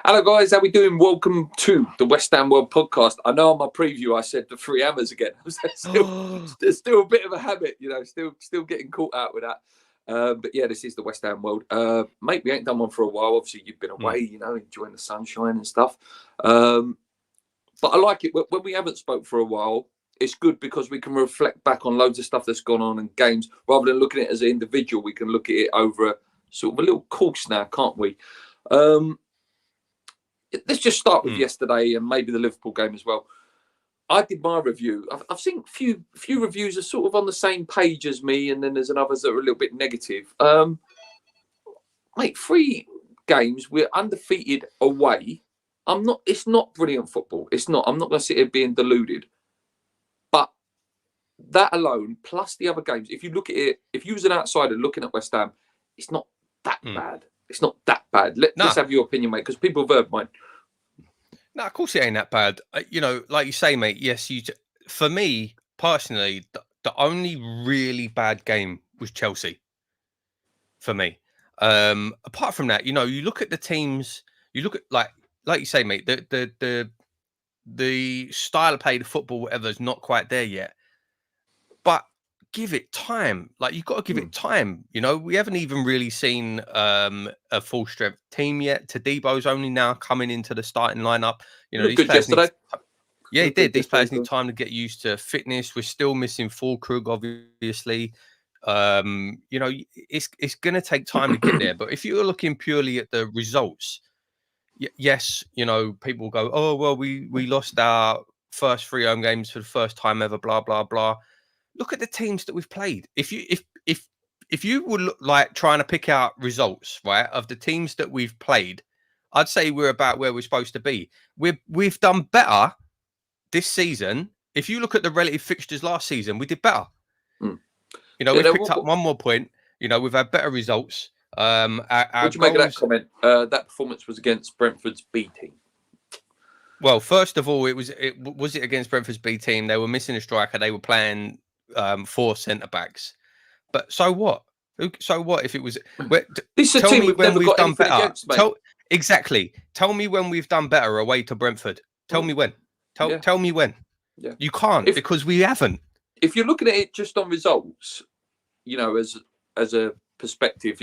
Hello guys, how we doing? Welcome to the West Ham World Podcast. I know on my preview I said the three hammers again. There's still a bit of a habit, still getting caught out with that. But yeah, this is the West Ham World. Mate, we ain't done one for a while. Obviously, you've been away, enjoying the sunshine and stuff. But I like it. When we haven't spoke for a while, it's good because we can reflect back on loads of stuff that's gone on in games. Rather than looking at it as an individual, we can look at it over a sort of a little course now, can't we? Let's just start with yesterday and maybe the Liverpool game as well. I did my review. I've seen few reviews are sort of on the same page as me, and then there's others that are a little bit negative. Mate, 3 games, we're undefeated away. It's not brilliant football. It's not. I'm not going to sit here being deluded. But that alone, plus the other games, if you look at it, if you was an outsider looking at West Ham, it's not that bad. It's not that bad. Let's have your opinion, mate, because people have heard mine. No, of course it ain't that bad. Like you say, mate, yes, for me, personally, the only really bad game was Chelsea. For me. Apart from that, you look at the teams, you look at, like you say, mate, the style of play, the football, whatever, is not quite there yet. But give it time. Like, you've got to give it time. We haven't even really seen a full strength team yet. Tadebo's only now coming into the starting lineup. These players he did. These players need time to get used to fitness. We're still missing Fullkrug, obviously. It's going to take time to get there. But if you're looking purely at the results, yes, people go, oh well, we lost our first 3 home games for the first time ever. Blah blah blah. Look at the teams that we've played. If you would look like trying to pick out results, right, of the teams that we've played, I'd say we're about where we're supposed to be. We've done better this season. If you look at the relative fixtures last season, we did better. We've picked up one more point. We've had better results. What do you make of that comment? That performance was against Brentford's B team. Well, first of all, was it against Brentford's B team? They were missing a striker. They were playing 4 centre backs. But so what? So what if it was? This is a team we've never got anything against, mate. Exactly. Tell me when we've done better away to Brentford. Tell me when. Tell me when. Yeah. You can't because we haven't. If you're looking at it just on results, as a perspective,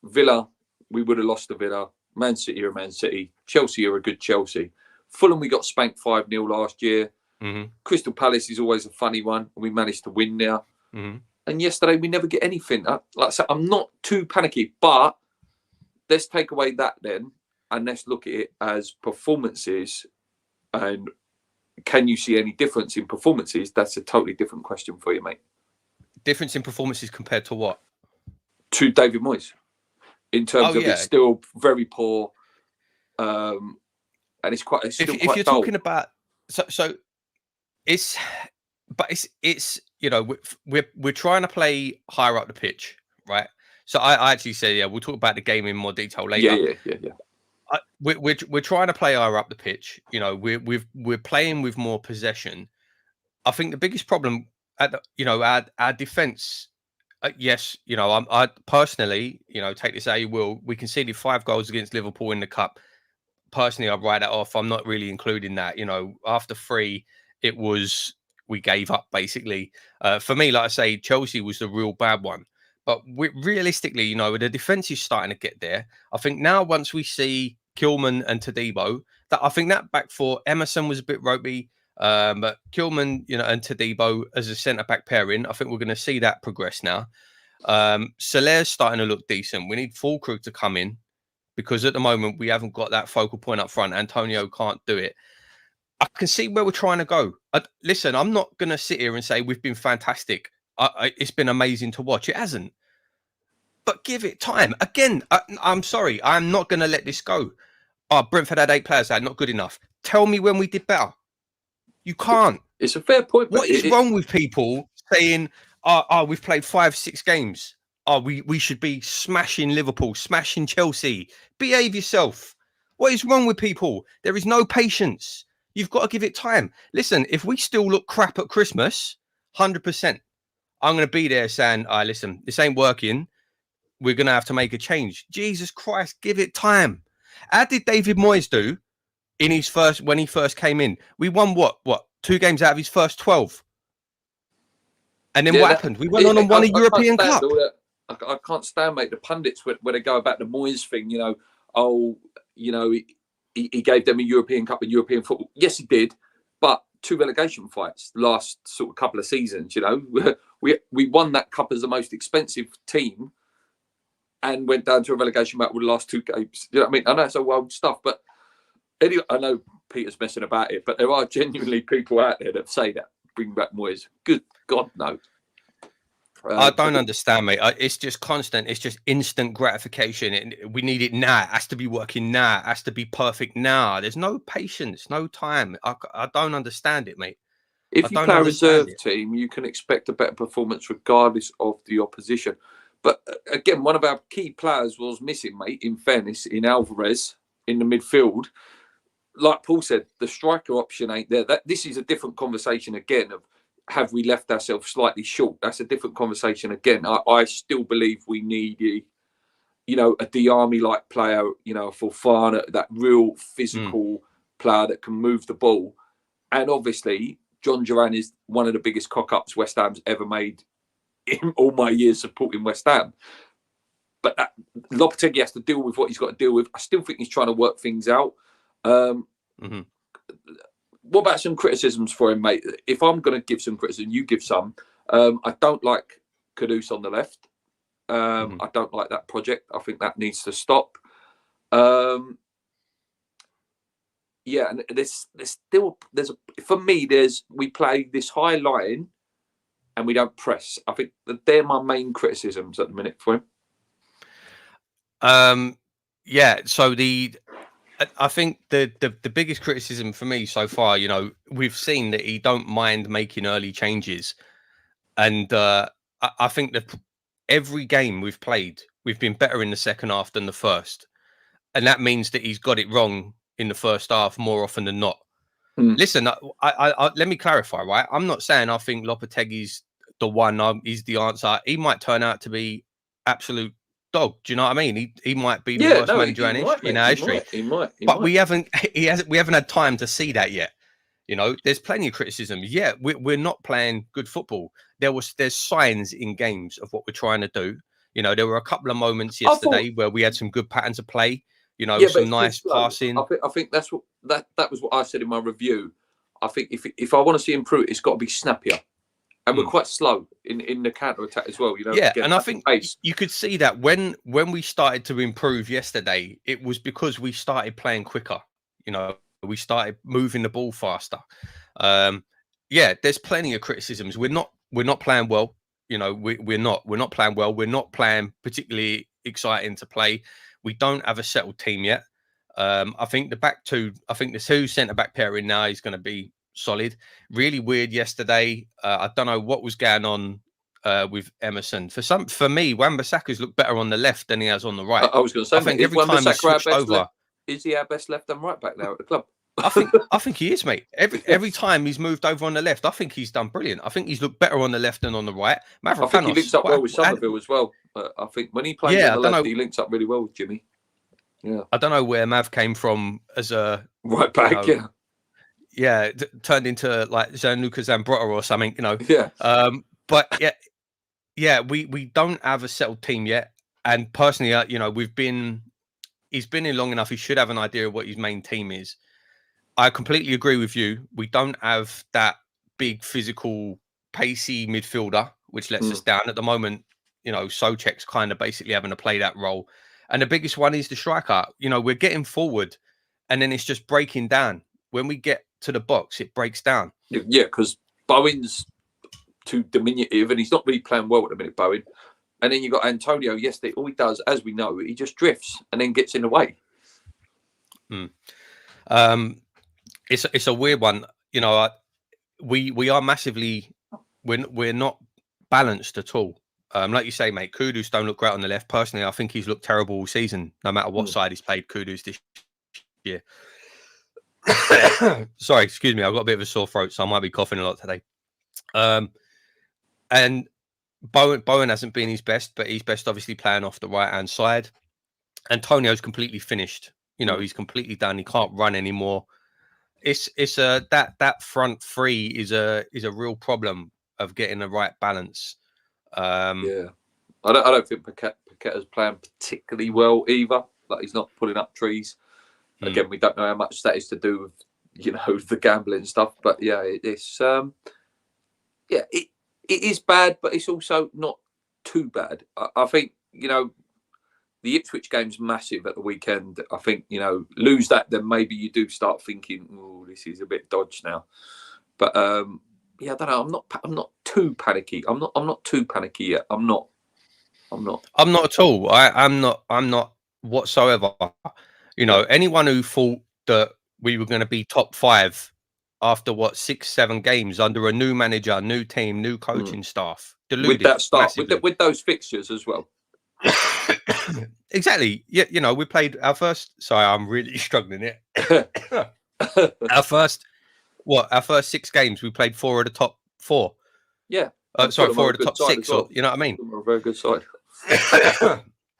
Villa, we would have lost to Villa. Man City are Man City. Chelsea are a good Chelsea. Fulham, we got spanked 5-0 last year. Crystal Palace is always a funny one. We managed to win now. And yesterday, we never get anything. Like I said, I'm not too panicky, but let's take away that then, and let's look at it as performances. And can you see any difference in performances? That's a totally different question for you, mate. Difference in performances compared to what? To David Moyes. In terms of it's still very poor. And it's still quite if you're dull. Talking about so it's we're trying to play higher up the pitch, right? So I actually say we'll talk about the game in more detail later. Yeah. We're trying to play higher up the pitch. We're playing with more possession. I think the biggest problem our defense. Yes, I personally, take this how you will. We conceded 5 goals against Liverpool in the cup. Personally, I'd write that off. I'm not really including that. After 3, we gave up basically. For me, like I say, Chelsea was the real bad one. But realistically, the defense is starting to get there. I think now once we see Kilman and Tadebo, I think that back 4, Emerson was a bit ropey. But Kilman, and Tadebo as a centre back pairing, I think we're going to see that progress now. Soler's starting to look decent. We need Fullkrug to come in because at the moment we haven't got that focal point up front. Antonio can't do it. I can see where we're trying to go. Listen, I'm not going to sit here and say we've been fantastic. It's been amazing to watch. It hasn't. But give it time. Again, I'm sorry. I'm not going to let this go. Brentford had 8 players. They're not good enough. Tell me when we did better. You can't. It's a fair point. What is wrong with people saying, we've played 5-6 games. We should be smashing Liverpool, smashing Chelsea. Behave yourself. What is wrong with people? There is no patience. You've got to give it time. Listen, if we still look crap at Christmas, 100%, I'm going to be there saying, listen, this ain't working. We're going to have to make a change. Jesus Christ, give it time. How did David Moyes do in his first when he first came in? We won what 2 games out of his first 12, and then what happened? We went on and won a European Cup. I can't stand, mate, the pundits when they go about the Moyes thing. He gave them a European Cup and European football. Yes, he did, but 2 relegation fights the last sort of couple of seasons. We won that cup as the most expensive team, and went down to a relegation battle with the last 2 games. You know what I mean? I know it's all old stuff, but anyway, I know Peter's messing about it, but there are genuinely people out there that say that bring back Moyes. Good God, no. I don't understand, mate. It's just constant. It's just instant gratification. We need it now. It has to be working now. It has to be perfect now. There's no patience, no time. I don't understand it, mate. If you play a reserve team, you can expect a better performance regardless of the opposition. But again, one of our key players was missing, mate, in fairness, in Alvarez in the midfield. Like Paul said, the striker option ain't there. This is a different conversation again of, have we left ourselves slightly short? That's a different conversation again. I still believe we need a Diarmi-like player, for Fofana, that real physical player that can move the ball. And obviously, John Duran is one of the biggest cock-ups West Ham's ever made in all my years supporting West Ham. But Lopetegui has to deal with what he's got to deal with. I still think he's trying to work things out. What about some criticisms for him, mate? If I'm going to give some criticism, you give some. I don't like Kudus on the left. I don't like that project. I think that needs to stop. And we play this high line and we don't press. I think that they're my main criticisms at the minute for him. So I think the biggest criticism for me so far, we've seen that he don't mind making early changes, and I think that every game we've played, we've been better in the second half than the first, and that means that he's got it wrong in the first half more often than not. Listen, I let me clarify, right? I'm not saying I think Lopetegui's the one. He's the answer. He might turn out to be absolute dog. Do you know what I mean? He might be the worst manager in our history. He might. We haven't had time to see that yet. There's plenty of criticism. Yeah, we're not playing good football. There's signs in games of what we're trying to do. There were a couple of moments yesterday where we had some good patterns of play. Some nice passing. I think that's what that was what I said in my review. I think if I want to see improve, it's got to be snappier. And we're quite slow in the counter attack as well. And I think you could see that when we started to improve yesterday, it was because we started playing quicker. We started moving the ball faster. There's plenty of criticisms. We're not playing well. We're not playing well. We're not playing particularly exciting to play. We don't have a settled team yet. I think the 2 centre-back pairing now is going to be solid. Really weird yesterday. I don't know what was going on with Emerson. For me, Wan-Bissaka's looked better on the left than he has on the right. I was going to say, I think every time he switched over, is he our best left and right back now at the club? I think he is, mate. Every time he's moved over on the left, I think he's done brilliant. I think he's looked better on the left than on the right. I think he links up well with Sommerville as well. I think when he plays on the left, he links up really well with Jimmy. Yeah, I don't know where Mav came from as a right back. Turned into like Gianluca Zambrotta or something. But we don't have a settled team yet. And personally, he's been in long enough. He should have an idea of what his main team is. I completely agree with you. We don't have that big physical, pacey midfielder, which lets us down at the moment. Soucek's kind of basically having to play that role. And the biggest one is the striker. We're getting forward and then it's just breaking down. When we get to the box, it breaks down. Yeah, because Bowen's too diminutive and he's not really playing well at the minute, Bowen. And then you got Antonio yesterday. All he does, as we know, he just drifts and then gets in the way. It's a weird one. We are massively, we're not balanced at all. Like you say, mate, Kudus don't look great on the left. Personally, I think he's looked terrible all season, no matter what side he's played. Kudus this year. Sorry, excuse me. I've got a bit of a sore throat, so I might be coughing a lot today. And Bowen hasn't been his best, but he's best obviously playing off the right-hand side. Antonio's completely finished. You know, he's completely done. He can't run anymore. It's that front three is a real problem of getting the right balance. Yeah, I don't think Paqueta's playing particularly well either. Like, he's not pulling up trees. Again, we don't know how much that is to do with, you know, the gambling stuff. But yeah, it's it is bad, but it's also not too bad. I think, you know, the Ipswich game's massive at the weekend. I think, you know, lose that, then maybe you do start thinking, oh, this is a bit dodged now. But yeah, I don't know. I'm not too panicky. I'm not too panicky yet. I'm not at all. I'm not whatsoever. You know, anyone who thought that we were going to be top 5 after 6-7 games under a new manager, new team, new coaching staff, deluded with that start massively. with those fixtures as well. Exactly. Yeah, you know, we played our first. Sorry, I'm really struggling here. our first 6 games, we played 4 of the top 4. Yeah. 4 of the top 6. Well. Or, you know what I mean? A very good side.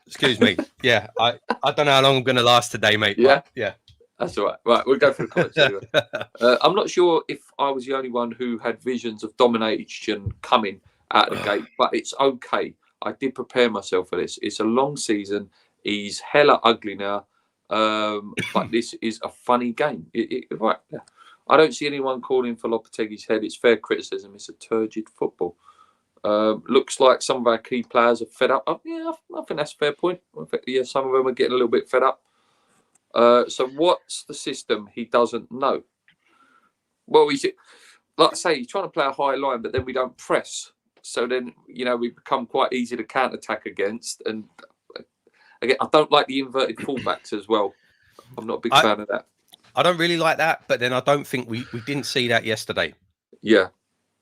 Excuse me. Yeah, I don't know how long I'm going to last today, mate. Yeah, yeah. That's all right. Right, we'll go for the comments anyway. I'm not sure if I was the only one who had visions of domination coming out of the gate, but it's okay. I did prepare myself for this. It's a long season. He's hella ugly now, but this is a funny game. Right. I don't see anyone calling for Lopetegui's head. It's fair criticism. It's a turgid football. Looks like some of our key players are fed up. Yeah, I think that's a fair point. Yeah, some of them are getting a little bit fed up. So what's the system he doesn't know? Well, like I say, he's trying to play a high line, but then we don't press. So then, you know, we become quite easy to counter-attack against. And again, I don't like the inverted fullbacks as well. I'm not a big fan of that. I don't really like that, but then I don't think we didn't see that yesterday. Yeah.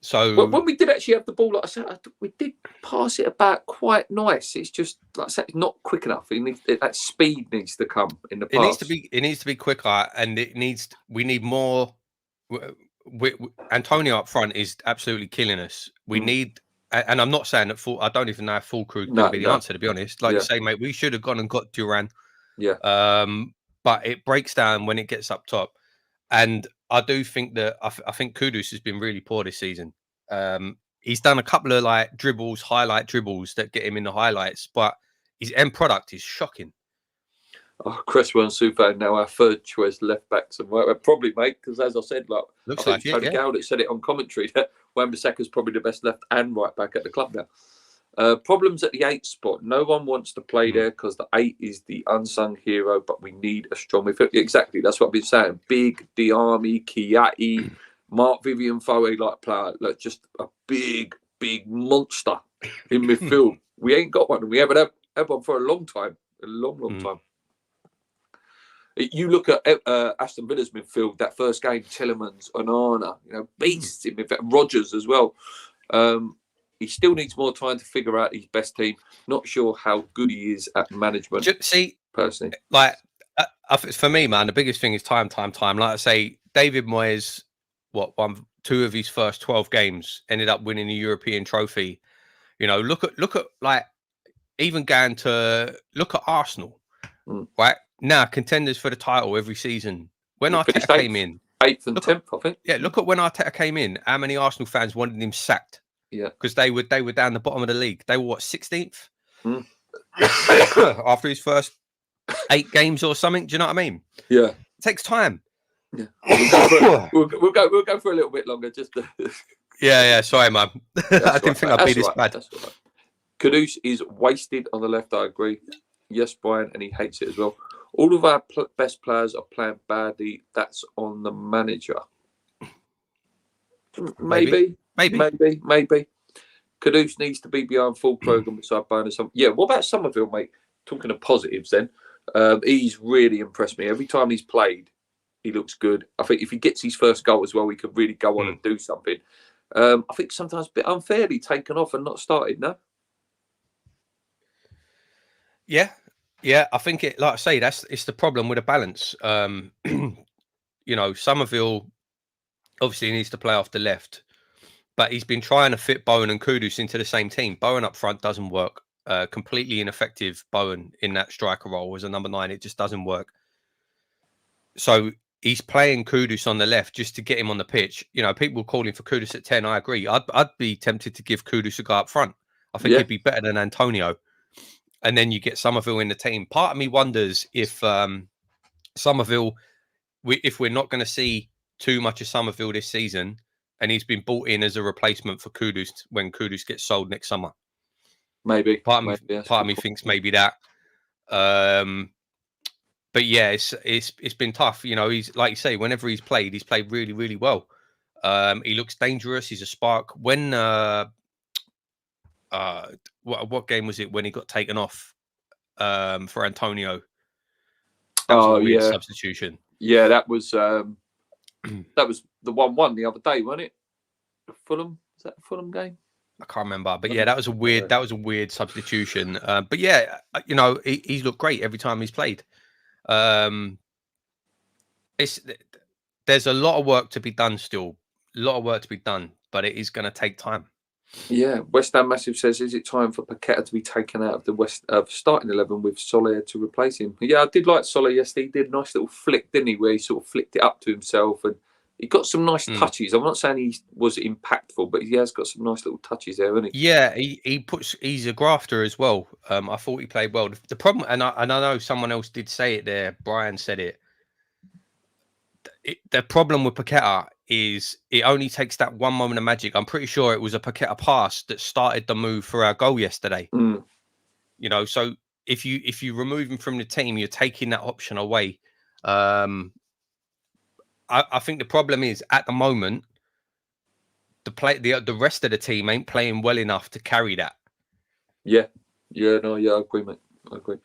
So when we did actually have the ball, like I said, we did pass it about quite nice. It's just, like I said, not quick enough. That speed needs to come in the pass. It needs to be quicker, and we need more. Antonio up front is absolutely killing us. We need, and I'm not saying that I don't even know if Fullkrug going to be the answer, to be honest. Like you say, mate, we should have gone and got Duran. Yeah. But it breaks down when it gets up top. And I do think that I think Kudus has been really poor this season. He's done a couple of highlight dribbles that get him in the highlights, but his end product is shocking. Oh, Cresswell and Soucek now our third choice left backs and right, probably, mate. Because as I said, I think Tony Gowdick said it on commentary that Wan-Bissaka's probably the best left and right back at the club now. Problems at the 8 spot. No one wants to play there because the 8 is the unsung hero, but we need a strong midfield. Exactly, that's what I've been saying. Big Diarmi, Kiati, Mark Vivian Foe like player, just a big monster in midfield. We ain't got one. We haven't had one for a long time. A long time. You look at Aston Villa's midfield, that first game, Tillemans, Onana, beasts in midfield, Rodgers as well. He still needs more time to figure out his best team. Not sure how good he is at management. See, personally, for me, man, the biggest thing is time. Like I say, David Moyes, won 2 of his first 12 games, ended up winning a European trophy. Look at even going to look at Arsenal, right now, contenders for the title every season. When Arteta came in, 8th and 10th, I think. Yeah, look at when Arteta came in. How many Arsenal fans wanted him sacked? Yeah, because they were down the bottom of the league. They were 16th after his first 8 games or something. Do you know what I mean? Yeah, it takes time. Yeah, we'll go for a little bit longer. Just to... yeah. Sorry, man. I didn't think I'd be this bad. That's all right. Kudus is wasted on the left. I agree. Yes, Brian, and he hates it as well. All of our best players are playing badly. That's on the manager. Maybe. Kudus needs to be behind Fullkrug and beside bonus. Yeah, what about Sommerville, mate? Talking of positives then. He's really impressed me. Every time he's played, he looks good. I think if he gets his first goal as well, he could really go on and do something. I think sometimes a bit unfairly taken off and not started, no? Yeah, I think it. Like I say, it's the problem with the balance. Sommerville obviously needs to play off the left, but he's been trying to fit Bowen and Kudus into the same team. Bowen up front doesn't work. Completely ineffective Bowen in that striker role as a number 9. It just doesn't work. So he's playing Kudus on the left just to get him on the pitch. You know, people calling for Kudus at 10. I agree. I'd be tempted to give Kudus a go up front. I think he'd be better than Antonio. And then you get Sommerville in the team. Part of me wonders if Sommerville, if we're not going to see too much of Sommerville this season, and he's been brought in as a replacement for Kudus when Kudus gets sold next summer. Maybe. Part of me thinks maybe that. But yeah, it's been tough. You know, he's like you say, whenever he's played really, really well. He looks dangerous. He's a spark. When what game was it when he got taken off for Antonio? That was a weird substitution. Yeah, that was the 1-1 the other day, wasn't it? Fulham, is that a Fulham game? I can't remember, but yeah, that was a weird substitution. But yeah, you know, he's looked great every time he's played. There's a lot of work to be done still, but it is going to take time. Yeah, West Ham Massive says, is it time for Paqueta to be taken out of the starting 11 with Soler to replace him? Yeah, I did like Soler yesterday. He did a nice little flick, didn't he, where he sort of flicked it up to himself, and he got some nice touches. I'm not saying he was impactful, but he has got some nice little touches there, hasn't he? Yeah, he's a grafter as well. I thought he played well. The problem, and I know someone else did say it there, Brian said it. The problem with Paqueta is it only takes that one moment of magic. I'm pretty sure it was a Paqueta pass that started the move for our goal yesterday. You know, so if you remove him from the team, you're taking that option away. I think the problem is at the moment the rest of the team ain't playing well enough to carry that. I agree, mate. I agree.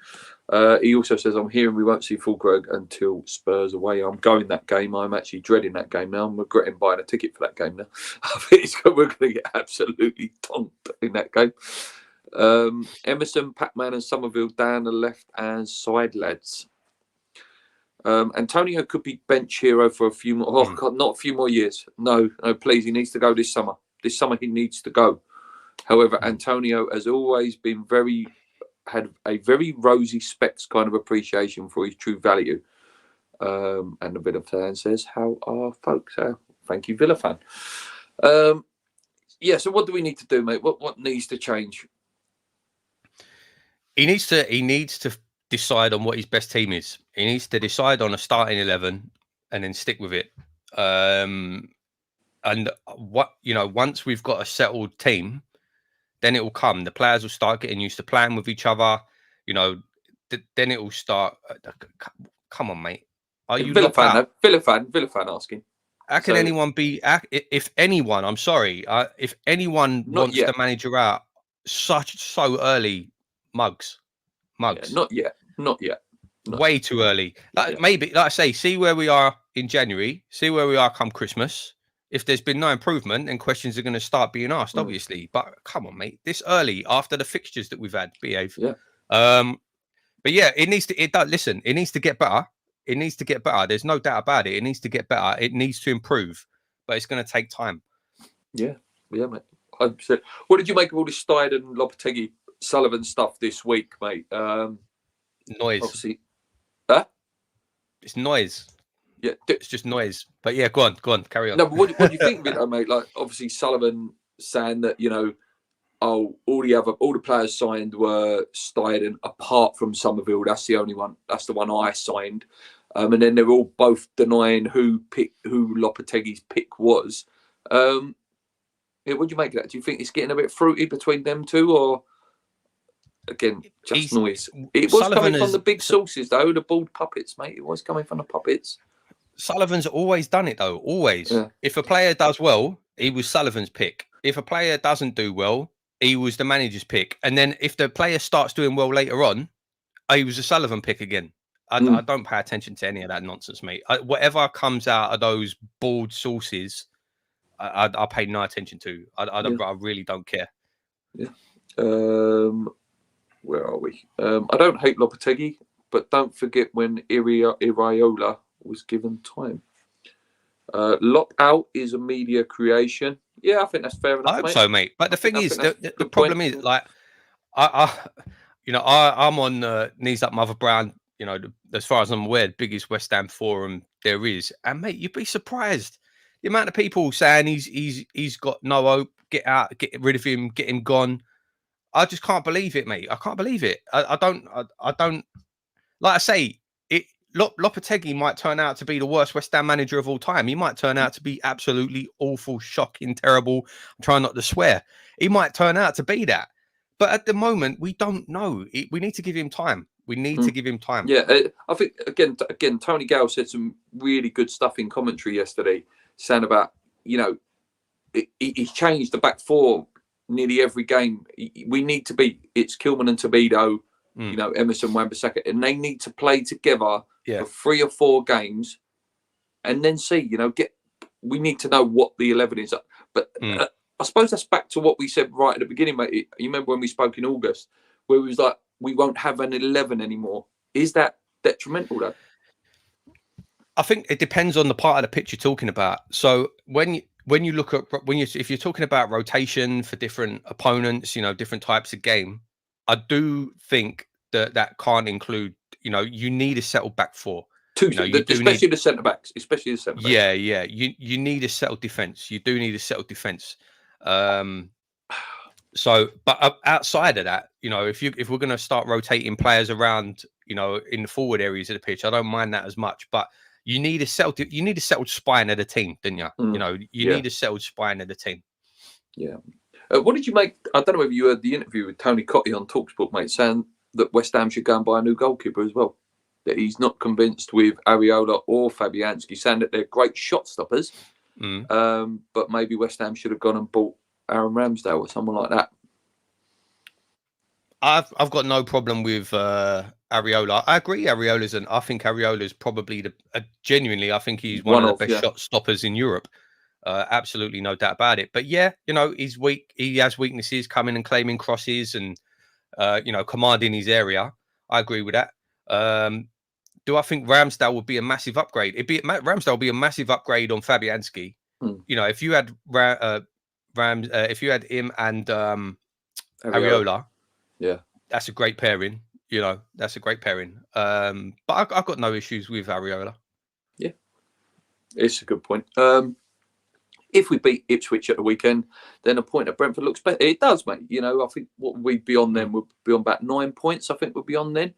He also says, I'm hearing we won't see Fullkrug until Spurs away. I'm going that game. I'm actually dreading that game now. I'm regretting buying a ticket for that game now. I think we're going to get absolutely tonked in that game. Emerson, Pac-Man and Sommerville down the left and side lads. Antonio could be bench hero for a few more. Oh, God, not a few more years. No, please. He needs to go this summer. This summer he needs to go. However, Antonio has always been had a very rosy specs kind of appreciation for his true value. And a bit of fan says, how are folks? Thank you, Villa fan. So what do we need to do, mate? What needs to change? He needs to decide on what his best team is. He needs to decide on a starting 11 and then stick with it. And once we've got a settled team, then it will come. The players will start getting used to playing with each other. You know, then it will start. Come on, mate. Are you Villa fan? Villa fan asking. How can anyone be? If anyone, I'm sorry. If anyone wants the manager out so early, mugs. Yeah, not yet. Way too early. Maybe, like I say, see where we are in January. See where we are come Christmas. If there's been no improvement, then questions are going to start being asked, obviously. But come on, mate, this early after the fixtures that we've had, behave. Yeah. But yeah, it needs to. Listen, it needs to get better. It needs to get better. There's no doubt about it. It needs to get better. It needs to improve, but it's going to take time. Yeah, mate. 100%. What did you make of all this Stein and Lopetegui Sullivan stuff this week, mate? Noise. Obviously. It's noise. Yeah, it's just noise. But yeah, go on, carry on. No, but what do you think of it, though, mate? Like, obviously, Sullivan saying that, all the players signed were Stein, apart from Sommerville. That's the only one. That's the one I signed. And then they're all both denying who Lopetegui's pick was. What do you make of that? Do you think it's getting a bit fruity between them two, or again, just noise? It was coming from the big sources, though, the bald puppets, mate. It was coming from the puppets. Sullivan's always done it, though. Always. Yeah. If a player does well, he was Sullivan's pick. If a player doesn't do well, he was the manager's pick. And then if the player starts doing well later on, he was a Sullivan pick again. I don't pay attention to any of that nonsense, mate. Whatever comes out of those bald sources, I pay no attention to. I really don't care. Yeah. Where are we? I don't hate Lopetegui, but don't forget when Iriola was given time. Lock out is a media creation. Yeah, I think that's fair enough. I hope so, mate. But the thing is, the problem is, like, I'm on Knees Up Mother Brown, you know, as far as I'm aware, the biggest West Ham forum there is. And mate, you'd be surprised the amount of people saying he's got no hope. Get out, get rid of him, get him gone. I just can't believe it, mate. I can't believe it. I don't. Like I say, Lopetegui might turn out to be the worst West Ham manager of all time. He might turn out to be absolutely awful, shocking, terrible. I'm trying not to swear. He might turn out to be that. But at the moment, we don't know. We need to give him time. We need to give him time. Yeah, I think again, Tony Gale said some really good stuff in commentary yesterday, saying about, you know, he's changed the back four nearly every game. We need to be. It's Kilman and Tobido, you know, Emerson, Wan-Bissaka, and they need to play together for 3 or 4 games, and then see. You know, we need to know what the 11 is. But I suppose that's back to what we said right at the beginning, mate. You remember when we spoke in August, where it was like, we won't have an 11 anymore. Is that detrimental, though? I think it depends on the part of the pitch you're talking about. So when you look at if you're talking about rotation for different opponents, you know, different types of game, I do think that can't include. You know, you need a settled back four. Especially the centre backs. Yeah. You need a settled defense. You do need a settled defense. So, but outside of that, you know, if we're going to start rotating players around, you know, in the forward areas of the pitch, I don't mind that as much. But you need a settled spine of the team, don't you? You know, you need a settled spine of the team. Yeah. What did you make? I don't know if you heard the interview with Tony Cottee on TalkSport, mate, saying that West Ham should go and buy a new goalkeeper as well. That he's not convinced with Areola or Fabianski, saying that they're great shot stoppers, but maybe West Ham should have gone and bought Aaron Ramsdale or someone like that. I've got no problem with Areola. I agree. I think Areola's probably genuinely. I think he's one of the best shot stoppers in Europe. Absolutely no doubt about it. But yeah, you know, he's weak. He has weaknesses, coming and claiming crosses and you know, commanding his area. I agree with that. Do I think Ramsdale would be a massive upgrade? Ramsdale would be a massive upgrade on Fabianski. You know, if you had if you had him and Areola, that's a great pairing. You know, that's a great pairing. But I've got no issues with Areola. Yeah, it's a good point. If we beat Ipswich at the weekend, then a point at Brentford looks better. It does, mate. You know, I think what we'd be on then would be on about 9 points. I think we'd be on then.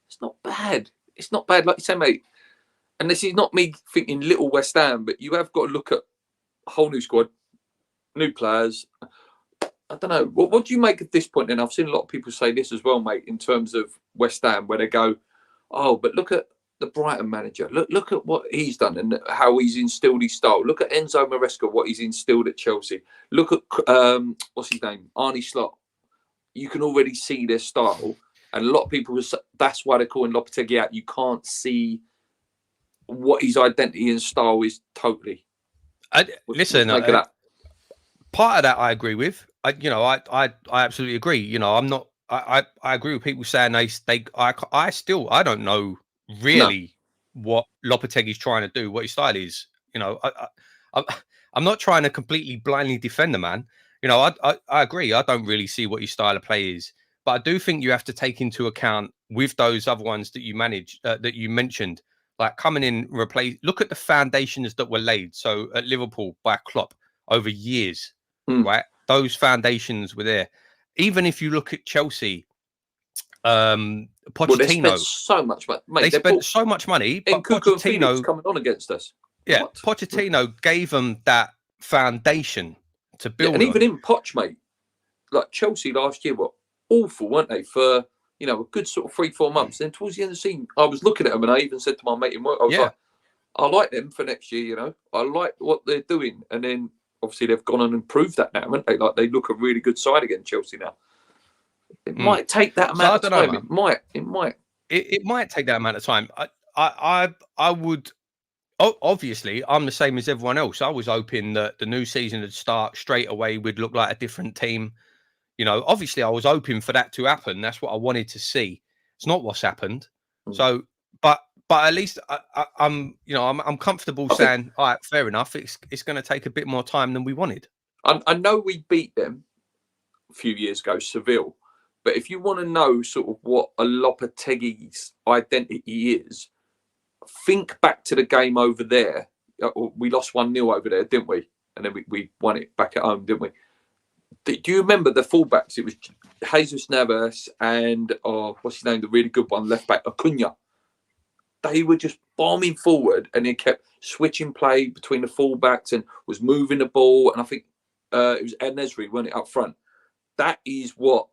It's not bad. It's not bad, like you say, mate. And this is not me thinking little West Ham, but you have got to look at a whole new squad, new players. I don't know. What do you make at this point then? I've seen a lot of people say this as well, mate, in terms of West Ham, where they go, oh, but look at the Brighton manager. Look at what he's done and how he's instilled his style. Look at Enzo Maresca, what he's instilled at Chelsea. Look at, what's his name? Arne Slot. You can already see their style. And a lot of people, that's why they're calling Lopetegui out. You can't see what his identity and style is totally. Part of that I agree with. I absolutely agree. You know, I'm not. I agree with people saying I don't know really what Lopetegui's trying to do, what his style is. You know, I'm not trying to completely blindly defend the man. You know, I agree. I don't really see what his style of play is, but I do think you have to take into account with those other ones that you mentioned, like coming in, look at the foundations that were laid. So at Liverpool by Klopp over years, right? Those foundations were there. Even if you look at Chelsea, Pochettino, they spent so much money. Mate, they spent so much money, but Pochettino coming on against us. Yeah, what? Pochettino gave them that foundation to build. And even in Poch, mate, like Chelsea last year were awful, weren't they? For a good sort of 3-4 months. Then towards the end of the season, I was looking at them, and I even said to my mate in work, I was like, I like them for next year. You know, I like what they're doing, and then obviously they've gone and improved that now, haven't they? Like they look a really good side again, Chelsea now. It might take that amount of time. It might take that amount of time. I would. Obviously, I'm the same as everyone else. I was hoping that the new season would start straight away. We'd look like a different team. You know, obviously, I was hoping for that to happen. That's what I wanted to see. It's not what's happened. So, but at least I'm comfortable saying, all right, fair enough. It's going to take a bit more time than we wanted. I know we beat them a few years ago, Seville, But if you want to know sort of what a Lopetegui's identity is, think back to the game over there. We lost 1-0 over there, didn't we? And then we won it back at home, didn't we? Do you remember the fullbacks? It was Jesus Navas and what's his name? The really good one, left back Acuna. They were just bombing forward, and he kept switching play between the fullbacks and was moving the ball. And I think it was En-Nesyri, wasn't it, up front? That is what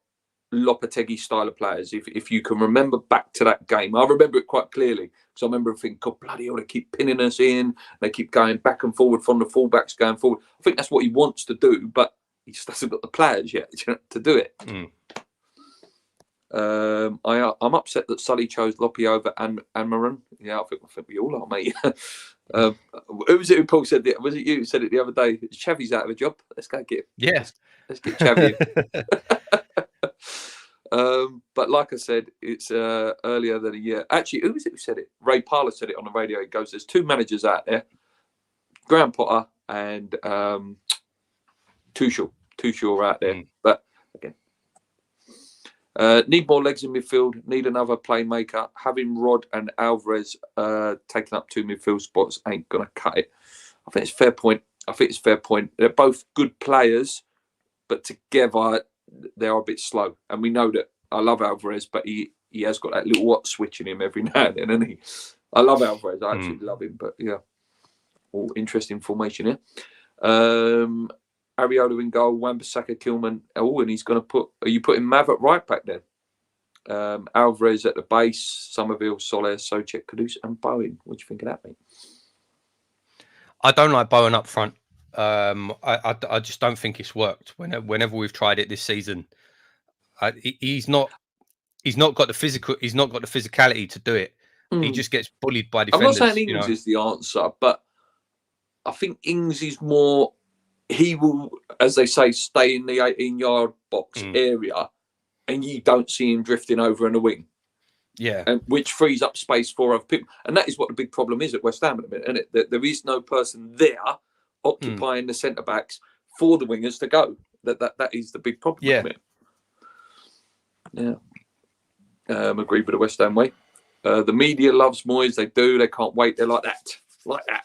Lopetegui style of players. If you can remember back to that game, I remember it quite clearly because I remember thinking, God bloody hell, they keep pinning us in. They keep going back and forward from the fullbacks going forward. I think that's what he wants to do, but he just hasn't got the players yet to do it. I'm upset that Sully chose Loppy over Amaran. Yeah, I think we all are, mate. Who was it who Paul said that? Was it you who said it the other day? Chavy's out of a job. Let's go get him. Yeah. Let's get Chavy in. But like I said, it's earlier than a year. Actually, who was it who said it? Ray Parler said it on the radio. He goes, there's two managers out there, Graham Potter and Tuchel. Tuchel are out there. But again, need more legs in midfield, need another playmaker. Having Rod and Alvarez taking up 2 midfield spots ain't going to cut it. I think it's a fair point. They're both good players, but together they are a bit slow. And we know that. I love Alvarez, but he has got that little what switch in him every now and then, isn't he? I love Alvarez. I absolutely love him. But yeah, all interesting formation here. Ariola in goal, Wan-Bissaka, Kilman. Oh, and he's going to put... Are you putting Mav at right back then? Alvarez at the base, Sommerville, Soler, Soucek, Kudus and Bowen. What do you think of that, mate? I don't like Bowen up front. I just don't think it's worked. Whenever we've tried it this season, he's not got the physicality to do it. He just gets bullied by defenders. I'm not saying Ings is the answer, but I think Ings is more... He will, as they say, stay in the 18-yard box area, and you don't see him drifting over in the wing. Yeah, and which frees up space for other people. And that is what the big problem is at West Ham at the minute, isn't it? That there is no person there occupying the centre backs for the wingers to go. That is the big problem. Yeah, yeah. Agree with the West Ham way. The media loves Moyes. They do. They can't wait. They're like that.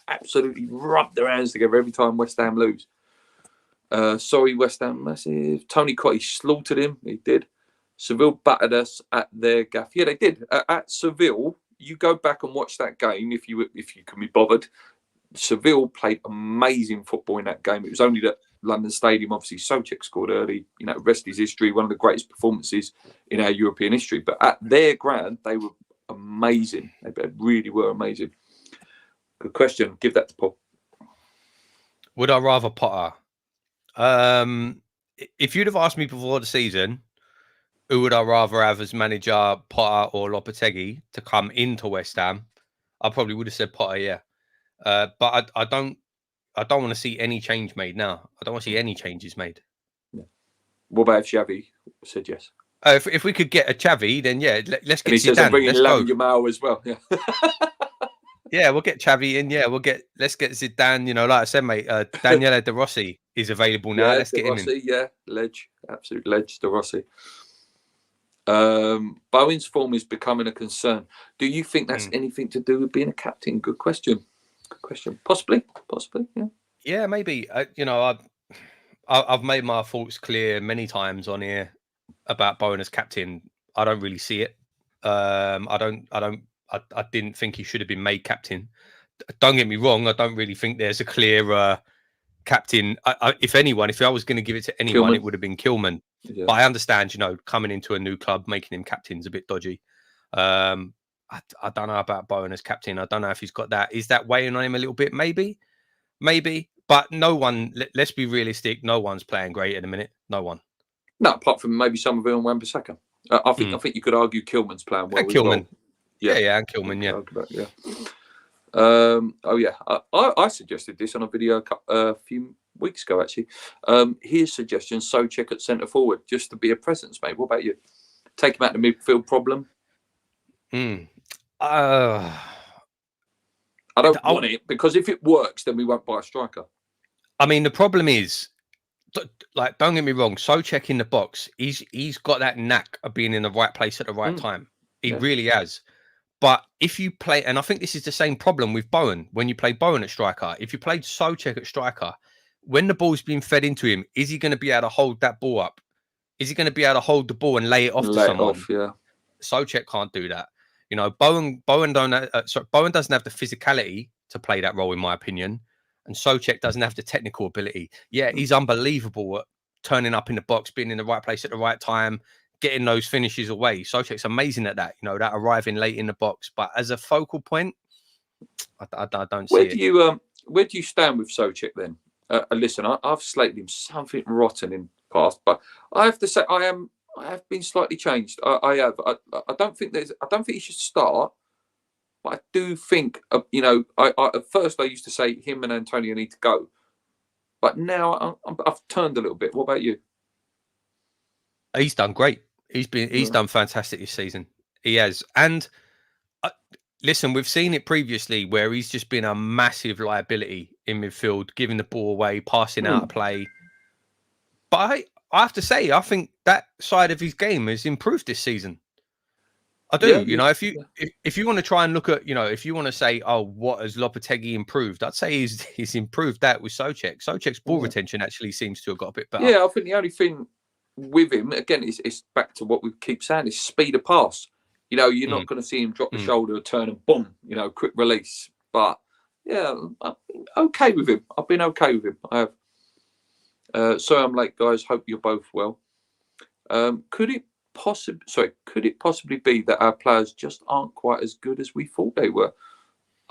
Absolutely rub their hands together every time West Ham lose. Sorry, West Ham, massive. Tony Cotty slaughtered him. He did. Seville battered us at their gaff. Yeah, they did. At Seville, you go back and watch that game if you can be bothered. Seville played amazing football in that game. It was only that London Stadium, obviously, Soucek scored early. You know, rest is history. One of the greatest performances in our European history. But at their ground, they were amazing. They really were amazing. Good question. Give that to Paul. Would I rather Potter? If you'd have asked me before the season, who would I rather have as manager, Potter or Lopetegui, to come into West Ham, I probably would have said Potter, yeah. But I don't want to see any change made now. I don't want to see any changes made. Yeah. What about if Xavi said yes? If we could get a Xavi, then yeah, let's get and he Zidane. Says I'm bringing Lam Yamal as well. Yeah. Yeah, we'll get Xavi in. Yeah, let's get Zidane. You know, like I said, mate, Daniele De Rossi is available now. Yeah, let's get him in. Yeah, ledge, absolute ledge, De Rossi. Bowen's form is becoming a concern. Do you think that's anything to do with being a captain? Good question. Possibly. Yeah. Yeah, maybe. I've made my thoughts clear many times on here about Bowen as captain. I don't really see it. I didn't think he should have been made captain. Don't get me wrong. I don't really think there's a clear captain. If I was going to give it to anyone, Kilman. It would have been Kilman. Yeah. But I understand, coming into a new club, making him captain is a bit dodgy. I don't know about Bowen as captain. I don't know if he's got that. Is that weighing on him a little bit? Maybe. But no one, let's be realistic, no one's playing great at the minute. No one. No, apart from maybe Sommerville and Wan-Bissaka. I think you could argue Kilman's playing well. Kilman. Well. Yeah, and Kilman, yeah. I suggested this on a video a few weeks ago, actually. His suggestion, Soucek at centre forward, just to be a presence, mate. What about you? Take him out of the midfield problem? I don't want it, because if it works, then we won't buy a striker. I mean, the problem is like, don't get me wrong, Soucek in the box, he's got that knack of being in the right place at the right time. He really has. But if you play, and I think this is the same problem with Bowen, when you play Bowen at striker, if you played Soucek at striker, when the ball's being fed into him, is he going to be able to hold that ball up? Is he going to be able to hold the ball and lay it off to someone? Soucek can't do that. You know, Bowen doesn't have the physicality to play that role, in my opinion. And Soucek doesn't have the technical ability. Yeah, he's unbelievable at turning up in the box, being in the right place at the right time, getting those finishes away. Soucek's amazing at that, you know, that arriving late in the box. But as a focal point, I don't see it. Where do you stand with Soucek then? Listen, I've slated him something rotten in the past, but I have to say I have been slightly changed. I have. I don't think he should start. But I do think, you know, I at first I used to say him and Antonio need to go, but now I've turned a little bit. What about you? He's done great. He's done fantastic this season. He has. And listen, we've seen it previously where he's just been a massive liability in midfield, giving the ball away, passing out of play. But I have to say, I think that side of his game has improved this season. I do, you know, if you want to try and look at, you know, if you want to say, oh, what has Lopetegui improved? I'd say he's improved that with Soucek. Soucek's ball retention actually seems to have got a bit better. Yeah, I think the only thing with him, again, it's back to what we keep saying, is speed of pass. You know, you're not going to see him drop the shoulder, turn and boom, you know, quick release. But yeah, I've been okay with him. I've been okay with him. I have. Sorry I'm late, guys. Hope you're both well. Could it possibly be that our players just aren't quite as good as we thought they were?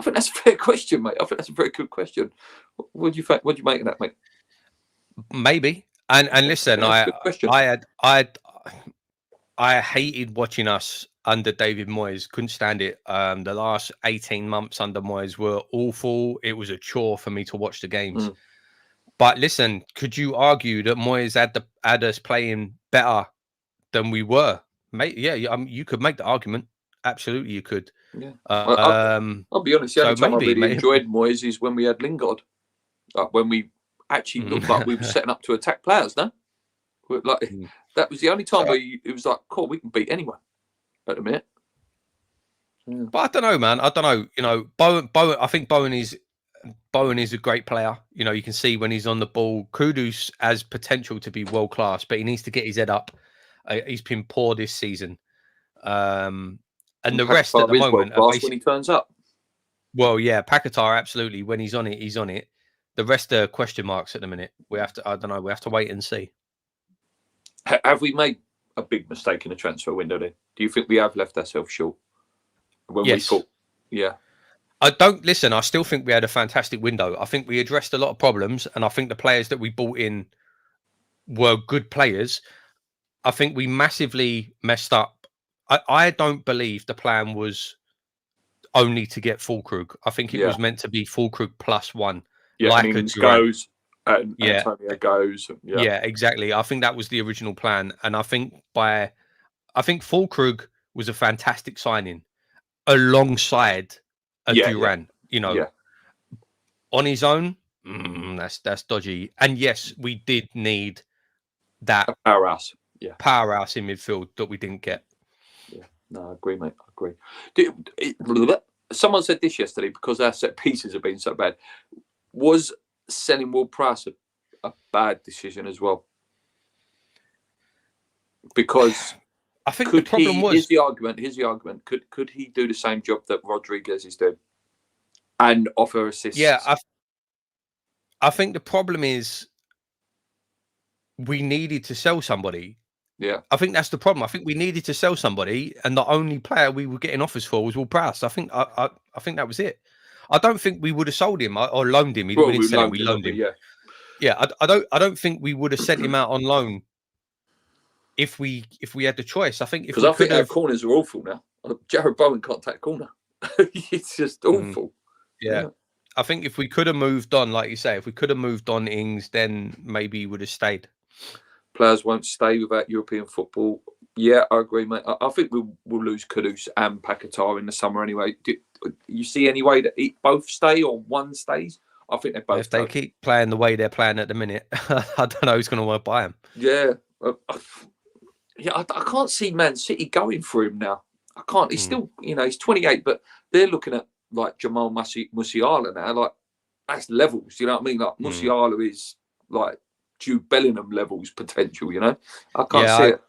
I think that's a fair question, mate. I think that's a very good question. What do you think? What do you make of that, mate? Maybe. And listen, I hated watching us under David Moyes. Couldn't stand it. The last 18 months under Moyes were awful. It was a chore for me to watch the games. But listen, could you argue that Moyes had us playing better than we were? Mate, yeah, you could make the argument. Absolutely, you could. Yeah. I'll be honest. The only time I really enjoyed Moyes is when we had Lingard. When we actually looked like we were setting up to attack players. No, like that was the only time where it was like, cool, we can beat anyone at the minute. Yeah. But I don't know, man. I don't know. You know, Bowen. I think Bowen is a great player. You know, you can see when he's on the ball. Kudus has potential to be world class, but he needs to get his head up. He's been poor this season. And the rest at the moment, when he turns up. Well, yeah, Paquetá absolutely. When he's on it, he's on it. The rest are question marks at the minute. We have to. I don't know. We have to wait and see. Have we made a big mistake in the transfer window? Then, do you think we have left ourselves short? When we thought, yeah. I don't listen. I still think we had a fantastic window. I think we addressed a lot of problems, and I think the players that we brought in were good players. I think we massively messed up. I don't believe the plan was only to get Fullkrug. I think it was meant to be Fullkrug plus one. Yeah, like goes and Antonio goes. Yeah, exactly. I think that was the original plan, and I think Fullkrug was a fantastic signing alongside a Duran. You know, on his own, that's dodgy. And yes, we did need that powerhouse. Yeah, powerhouse in midfield that we didn't get. Yeah, no, I agree, mate. I agree. Someone said this yesterday, because our set pieces have been so bad. Was selling Will Price a bad decision as well? Because I think the problem was... Here's the argument. Could he do the same job that Rodriguez is doing and offer assists? Yeah, I think the problem is we needed to sell somebody. Yeah, I think that's the problem. I think we needed to sell somebody, and the only player we were getting offers for was Will Price. I think that was it. I don't think we would have sold him or loaned him. We didn't sell him. We loaned him. Yeah. I don't think we would have sent him out on loan if we had the choice. I think because I think our corners are awful now. Jared Bowen can't take a corner. It's just awful. Yeah. I think if we could have moved on, like you say, if we could have moved on Ings, then maybe he would have stayed. Players won't stay without European football. Yeah, I agree, mate. I think we'll lose Kudus and Paquetá in the summer anyway. Do you see any way that both stay or one stays? I think they're both. If they keep playing the way they're playing at the minute, I don't know who's going to want to buy him. Yeah. I can't see Man City going for him now. I can't. He's still, he's 28, but they're looking at like Jamal Musiala now. Like, that's levels, you know what I mean? Like, Musiala is like Jude Bellingham levels potential, I can't see it.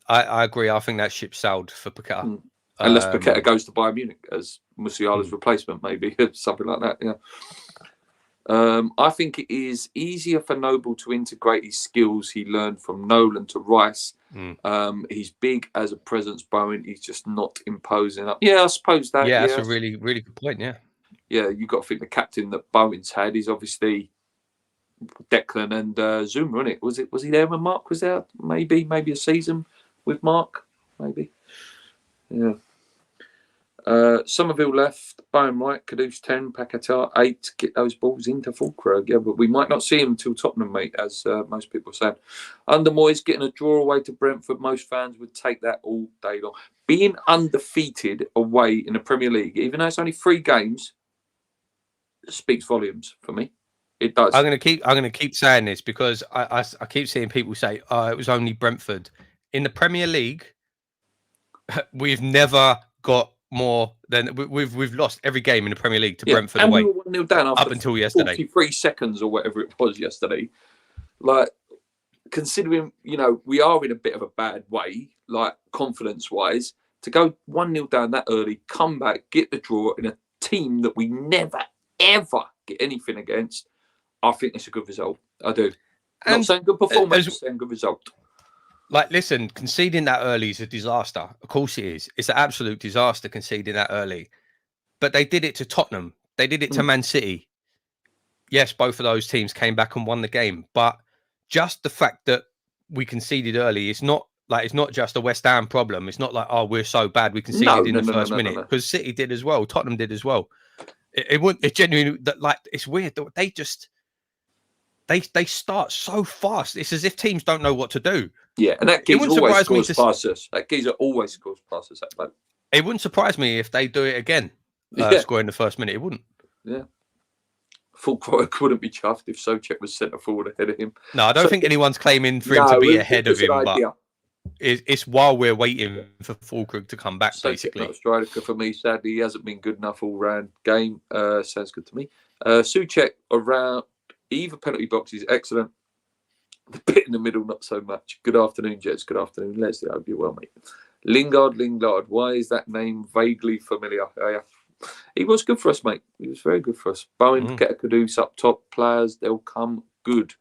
I agree. I think that ship sailed for Paqueta. Unless Paqueta goes to Bayern Munich as Musiala's replacement, maybe, something like that, yeah. I think it is easier for Noble to integrate his skills he learned from Nolan to Rice. He's big as a presence, Bowen. He's just not imposing up. Yeah, I suppose that. Yeah, that's a really, really good point, yeah. Yeah, you've got to think the captain that Bowen's had is obviously Declan and Zuma, isn't it? Was he there when Mark was there? Maybe a season with Mark, maybe. Yeah. Sommerville left, Bowen right, Kudus 10, Paqueta 8. Get those balls into Fullkrug. Yeah, but we might not see him until Tottenham, mate, as most people are saying. Under Moyes getting a draw away to Brentford, most fans would take that all day long. Being undefeated away in the Premier League, even though it's only 3 games, speaks volumes for me. It does. I'm gonna keep saying this because I keep seeing people say, "Oh, it was only Brentford." In the Premier League, we've never got more than we've lost every game in the Premier League to Brentford and away. We were 1-0 down after up until yesterday. 43 seconds or whatever it was yesterday. Like, considering we are in a bit of a bad way, like confidence wise, to go 1-0 down that early, come back, get the draw in a team that we never ever get anything against. I think it's a good result. I do. I'm not saying good performance, I'm saying good result. Like, listen, conceding that early is a disaster. Of course it is. It's an absolute disaster conceding that early. But they did it to Tottenham. They did it to Man City. Yes, both of those teams came back and won the game. But just the fact that we conceded early, it's not just a West Ham problem. It's not like, oh, we're so bad we conceded in the first minute. Because City did as well. Tottenham did as well. It genuinely, like, it's weird. They just... They start so fast. It's as if teams don't know what to do. Yeah, and that geezer always scores past us. That geezer always scores past us. It wouldn't surprise me if they do it again, score in the first minute. It wouldn't. Yeah. Fullkrug wouldn't be chuffed if Soucek was centre forward ahead of him. No, I don't think anyone's claiming for him to be ahead of him, but it's while we're waiting for Fullkrug to come back, basically. Not a striker for me, sadly. He hasn't been good enough all-round game. Sounds good to me. Soucek around... Either penalty box is excellent. The bit in the middle, not so much. Good afternoon, Jets. Good afternoon, Leslie. I hope you're well, mate. Lingard. Why is that name vaguely familiar? He was good for us, mate. He was very good for us. Bowen, Paqueta, Kudus up top. Players, they'll come good.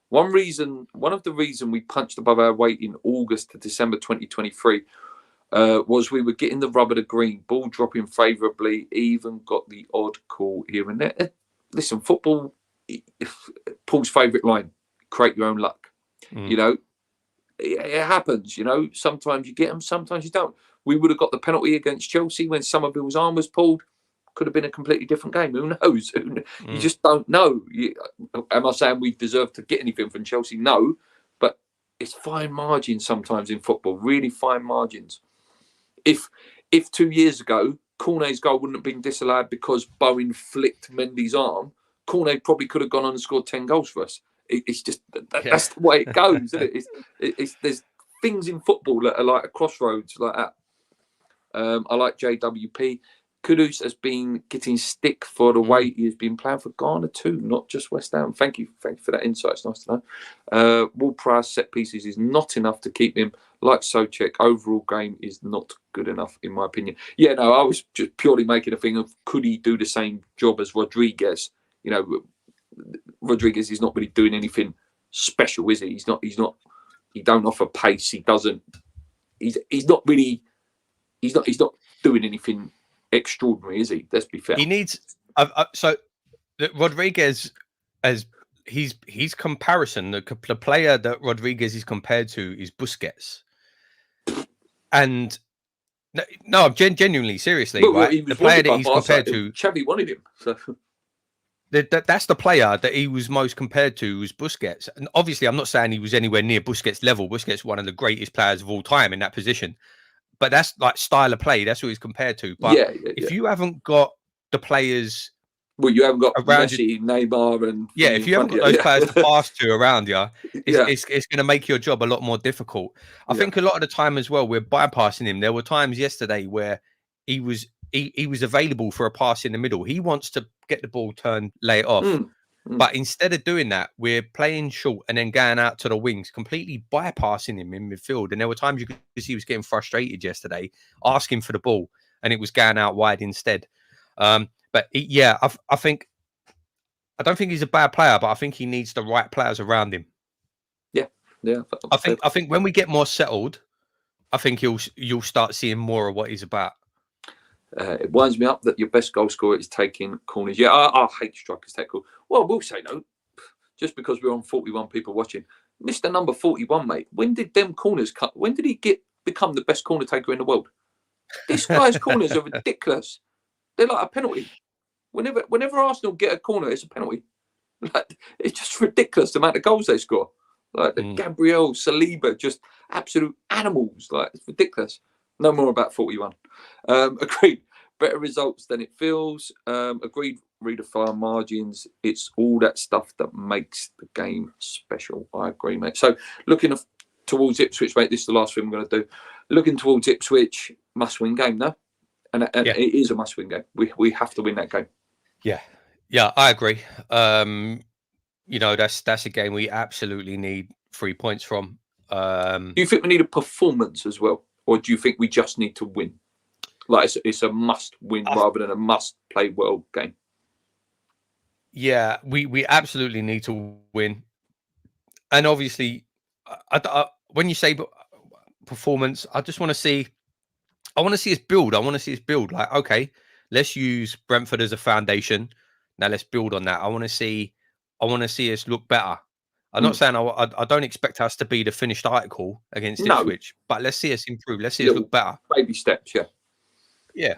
One of the reasons we punched above our weight in August to December 2023 was we were getting the rub of the green. Ball dropping favourably. Even got the odd call here and there. Listen, football... Paul's favourite line, create your own luck. It happens, sometimes you get them, sometimes you don't. We would have got the penalty against Chelsea when Sommerville's arm was pulled. Could have been a completely different game. Who knows? You just don't know. Am I saying we deserve to get anything from Chelsea? No, but it's fine margins sometimes in football, really fine margins. If 2 years ago Cornet's goal wouldn't have been disallowed because Bowen flicked Mendy's arm, Cornet probably could have gone on and scored 10 goals for us. It's just that's the way it goes, isn't it? There's things in football that are like a crossroads like that. I like JWP. Kudus has been getting stick for the way he has been playing for Ghana too, not just West Ham. Thank you for that insight. It's nice to know. Wall price set pieces is not enough to keep him. Like Soucek, overall game is not good enough in my opinion. Yeah, no, I was just purely making a thing of could he do the same job as Rodriguez? Rodriguez is not really doing anything special, is he? He's not. He don't offer pace. He doesn't. He's not doing anything extraordinary, is he? Let's be fair. He needs. So Rodriguez, as his comparison, the player that Rodriguez is compared to is Busquets, and no, I'm genuinely, seriously, right? The player that he's compared to, Xavi wanted him. So. That's the player that he was most compared to was Busquets. And obviously, I'm not saying he was anywhere near Busquets' level. Busquets, one of the greatest players of all time in that position. But that's like style of play. That's what he's compared to. But if you haven't got the players Well, you haven't got around Messi, Neymar, and yeah, if you haven't got those players to pass to around you, it's going to make your job a lot more difficult. I think a lot of the time as well, we're bypassing him. There were times yesterday where he was available for a pass in the middle. He wants to get the ball turned, lay it off. But instead of doing that, we're playing short and then going out to the wings, completely bypassing him in midfield. And there were times you could see he was getting frustrated yesterday, asking for the ball, and it was going out wide instead. But I think I don't think he's a bad player, but I think he needs the right players around him. Yeah. I think when we get more settled, I think you'll start seeing more of what he's about. It winds me up that your best goal scorer is taking corners. Yeah, I hate strikers tackle. Well, we'll say no, just because we're on 41 people watching. Mr. Number 41, mate. When did them corners cut? When did he become the best corner taker in the world? This guy's corners are ridiculous. They're like a penalty. Whenever Arsenal get a corner, it's a penalty. Like, it's just ridiculous the amount of goals they score. Like the Gabriel, Saliba, just absolute animals. Like, it's ridiculous. No more about 41. Agreed. Better results than it feels. Agreed. Redefine margins. It's all that stuff that makes the game special. I agree, mate. So looking towards Ipswich, mate, this is the last thing I'm going to do. Looking towards Ipswich, must-win game, no? And it is a must-win game. We have to win that game. Yeah, I agree. That's a game we absolutely need 3 points from. Do you think we need a performance as well, or do you think we just need to win? Like it's a must-win rather than a must-play well game. Yeah, we absolutely need to win, and obviously, when you say performance, I just want to see. I want to see us build. Like, okay, let's use Brentford as a foundation. Now let's build on that. I want to see us look better. I'm not saying I don't expect us to be the finished article against Ipswich, but let's see us improve. Let's see us look better. Baby steps, yeah.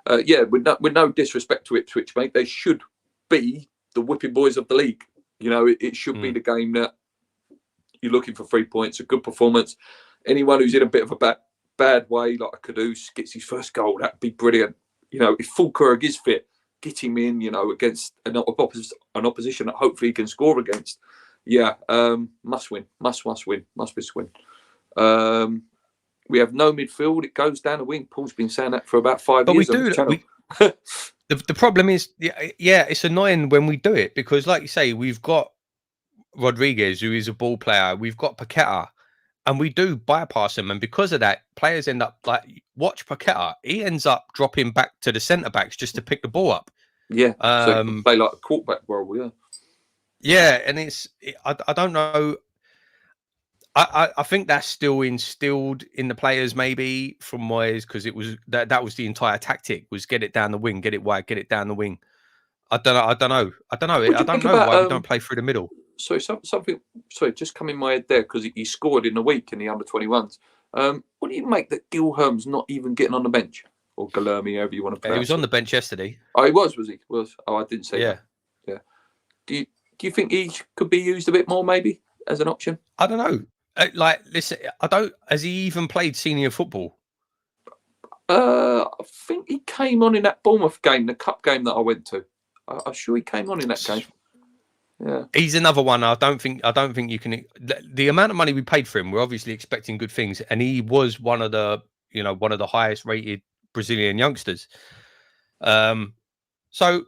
With no disrespect to Ipswich, mate, they should be the whipping boys of the league. You know, it should be the game that you're looking for 3 points, a good performance. Anyone who's in a bit of a bad way, like a Kudus, gets his first goal, that'd be brilliant. You know, if Fullkrug is fit, get him in, you know, against an opposition that hopefully he can score against. Yeah, must win. Must win. Must be win. We have no midfield. It goes down the wing. Paul's been saying that for about 5 years. But we do. The problem is, it's annoying when we do it because, like you say, we've got Rodriguez, who is a ball player. We've got Paqueta, and we do bypass him. And because of that, players end up like, watch Paqueta. He ends up dropping back to the centre backs just to pick the ball up. Yeah, so you can play like a quarterback role. Yeah. Yeah, and I don't know. I think that's still instilled in the players, maybe from Moyes, because it was that was the entire tactic, was get it down the wing, get it wide, get it down the wing. I don't know why we don't play through the middle. Sorry, something just come in my head there because he scored in the week in the under-21s. What do you make that Gilherm's not even getting on the bench, or Guilherme, however you want to pronounce it? He was on the bench yesterday. Oh, he was he? Oh, I didn't say that. Yeah. Do you think he could be used a bit more, maybe, as an option? I don't know. Listen, has he even played senior football? I think he came on in that Bournemouth game, the cup game that I went to. I'm sure he came on in that game. Yeah, he's another one. I don't think you can. The amount of money we paid for him, we're obviously expecting good things, and he was one of the highest rated Brazilian youngsters. So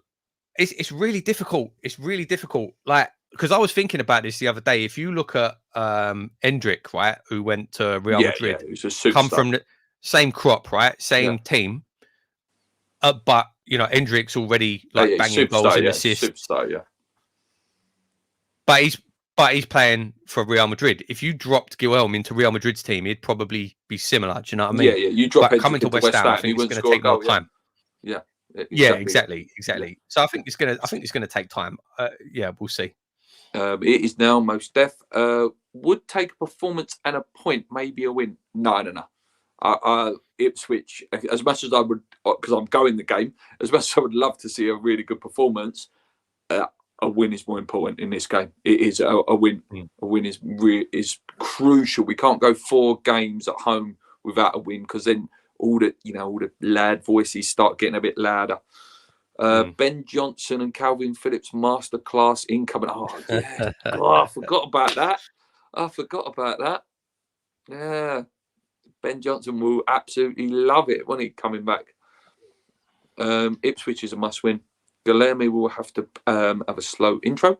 it's really difficult. It's really difficult. Like, because I was thinking about this the other day. If you look at Endrick, right, who went to Real Madrid, come from the same crop, right, same team, but Endrick's already banging goals and assists. But he's playing for Real Madrid. If you dropped Guilherme into Real Madrid's team, he'd probably be similar. Do you know what I mean? Yeah. You drop coming to West Ham, I think it's going to take more time. Yeah. Exactly. So I think it's going to take time. We'll see. It is now most deaf. Would take a performance and a point, maybe a win. No. Ipswich, as much as I would, because I'm going the game, as much as I would love to see a really good performance, a win is more important in this game. It is a win. A win is crucial. We can't go 4 games at home without a win, because then all the lad voices start getting a bit louder. Ben Johnson and Calvin Phillips masterclass incoming. Oh, yeah. God, I forgot about that. Yeah. Ben Johnson will absolutely love it when he's coming back. Ipswich is a must-win. Guilherme will have to have a slow intro.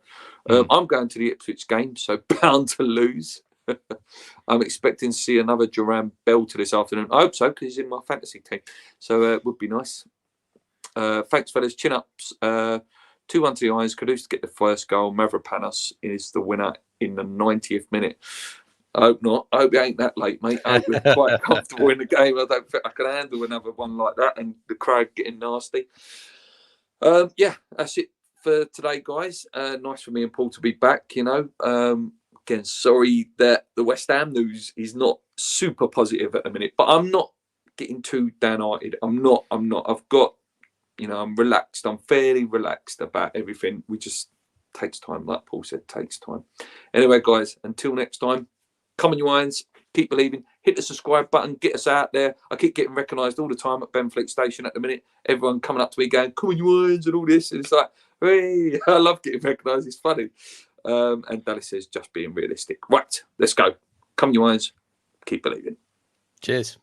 I'm going to the Ipswich game, so bound to lose. I'm expecting to see another Duran belter this afternoon. I hope so, because he's in my fantasy team. So it would be nice. Thanks, fellas. Chin ups. 2-1 to the Irons. Kudus to get the first goal. Mavropanos is the winner in the 90th minute. I hope not. I hope it ain't that late, mate. I hope we're quite comfortable in the game. I don't think I can handle another one like that and the crowd getting nasty. Yeah, that's it for today, guys. Nice for me and Paul to be back, you know. Again, sorry that the West Ham news is not super positive at the minute, but I'm not getting too downhearted. I'm not. I've got, you know, I'm relaxed. I'm fairly relaxed about everything. We just takes time, like Paul said, takes time. Anyway, guys, until next time, come on, you irons, keep believing, hit the subscribe button, get us out there. I keep getting recognised all the time at Benfleet Station at the minute. Everyone coming up to me going, come on, you irons, and all this. And it's like, hey, I love getting recognised. It's funny. And Dallas says, just being realistic. Right, let's go. Come on, you irons, keep believing. Cheers.